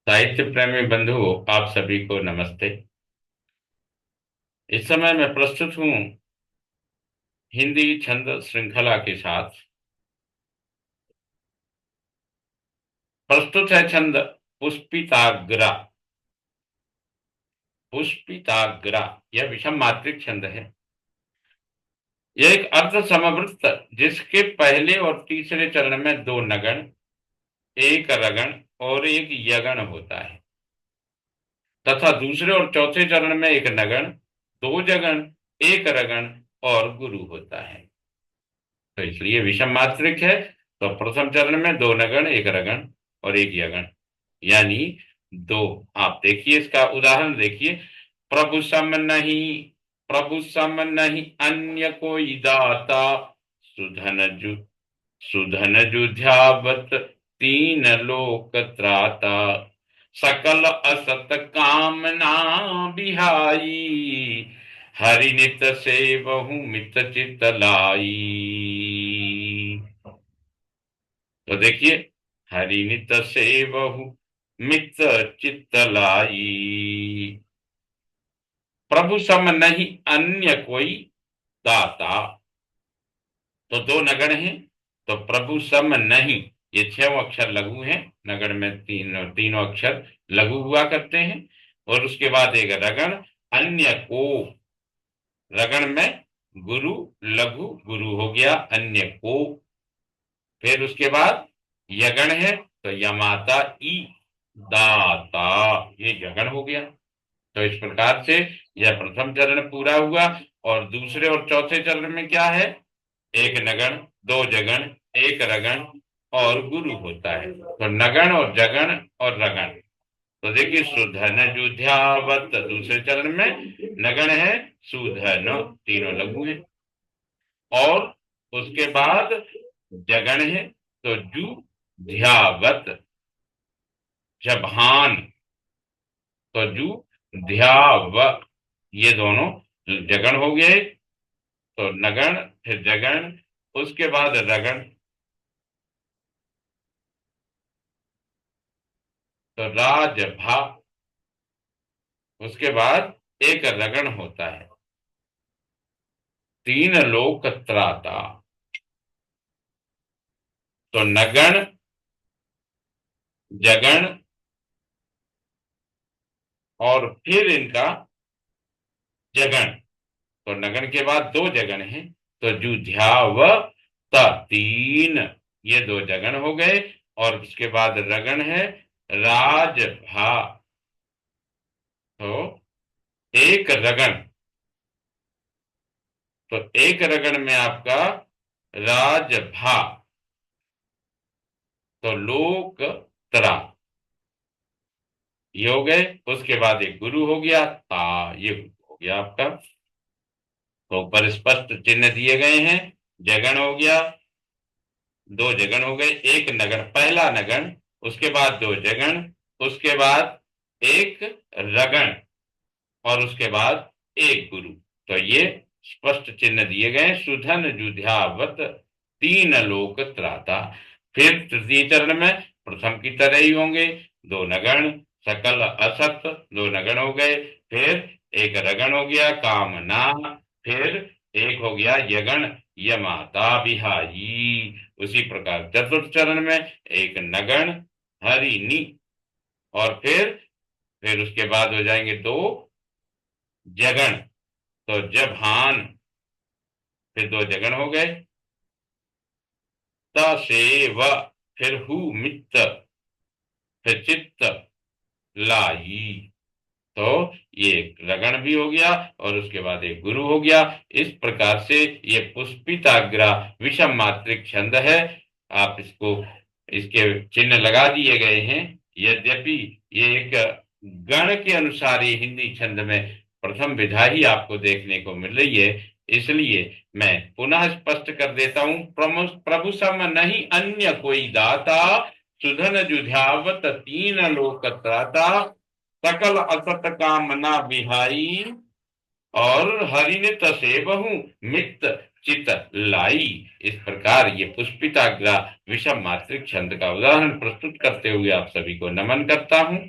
साहित्य प्रेमी बंधुओं, आप सभी को नमस्ते। इस समय मैं प्रस्तुत हूँ हिंदी छंद श्रृंखला के साथ। प्रस्तुत है छंद पुष्पिताग्रा। पुष्पिताग्रा यह विषम मात्रिक छंद है। यह एक अर्ध समवृत्त जिसके पहले और तीसरे चरण में दो नगण, एक रगण और एक यगण होता है, तथा दूसरे और चौथे चरण में एक नगण, दो जगण, एक रगण और गुरु होता है। तो इसलिए विषम मात्रिक है। तो प्रथम चरण में दो नगण, एक रगण और एक यगण, यानी दो। आप देखिए, इसका उदाहरण देखिए। प्रभु सम नहीं, प्रभु सम नहीं अन्य कोई दाता, सुधन जु सुधन जुझावत तीन लोक त्राता, सकल असत कामना बिहाई, हरि नित सेवहु मित चित लाई। तो देखिए, हरि नित सेवहु मित चित लाई। प्रभु सम नहीं अन्य कोई दाता। तो दो नगण हैं। तो प्रभु सम नहीं, ये छह अक्षर लघु हैं। नगण में तीनों अक्षर लघु हुआ करते हैं। और उसके बाद एक रगण, अन्य को। रगण में गुरु, लघु गुरु हो गया, अन्य को। फिर उसके बाद यगण है, तो यमाता ई दाता, ये यगण हो गया। तो इस प्रकार से यह प्रथम चरण पूरा हुआ। और दूसरे और चौथे चरण में क्या है? एक नगण, दो जगण, एक रगण और गुरु होता है। तो नगण और जगण और रगण। तो देखिए, सुधन जुध्यावत दूसरे चरण में नगण है, सुधन, तीनों लघु है। और उसके बाद जगण है, तो जु ध्यावत, जभान, तो जु ध्याव, ये दोनों जगण हो गए। तो नगण, फिर जगण, उसके बाद रगण। तो राजभा, उसके बाद एक रगण होता है, तीन लोक त्राता। तो नगण, जगण और फिर इनका जगण। तो नगण के बाद दो जगण हैं, तो जुझ्याव त, तीन, ये दो जगण हो गए। और उसके बाद रगण है, राजभा। तो एक रगण, तो एक रगण में आपका राजभा, तो लोक त्रा, ये हो गए। उसके बाद एक गुरु हो गया, ता, ये हो गया आपका। तो ऊपर स्पष्ट चिन्ह दिए गए हैं। जगन हो गया, दो जगन हो गए, एक नगन, पहला नगन, उसके बाद दो जगन, उसके बाद एक रगन और उसके बाद एक गुरु। तो ये स्पष्ट चिन्ह दिए गए। सुधन जुध्यावत तीन लोक त्राता। फिर तृतीय चरण में प्रथम की तरह ही होंगे, दो नगण, सकल असत, दो नगण हो गए। फिर एक रगण हो गया, कामना। फिर एक हो गया यगण, यमाता बिहाई। उसी प्रकार चतुर्थ चरण में एक नगण, हरिणी। और फिर उसके बाद हो जाएंगे दो जगण, तो जभान, फिर दो जगण हो गए, त सेव, फिर हु मित्त, फिर चित्त लाई। तो ये एक रगण भी हो गया और उसके बाद एक गुरु हो गया। इस प्रकार से ये पुष्पिताग्रा विषम मात्रिक छंद है। आप इसको, इसके चिन्ह लगा दिए गए हैं। यद्यपि ये एक गण के अनुसार ये हिंदी छंद में प्रथम विधा ही आपको देखने को मिल रही है। इसलिए मैं पुनः स्पष्ट कर देता हूं। प्रभु सम नहीं अन्य कोई दाता, सुधन जुझावत तीन लोक त्राता, सकल असत कामना बिहाई, और हरि ने तसेवहु मित चित लाई। इस प्रकार ये पुष्पिताग्रा विषम मात्रिक छंद का उदाहरण प्रस्तुत करते हुए आप सभी को नमन करता हूँ।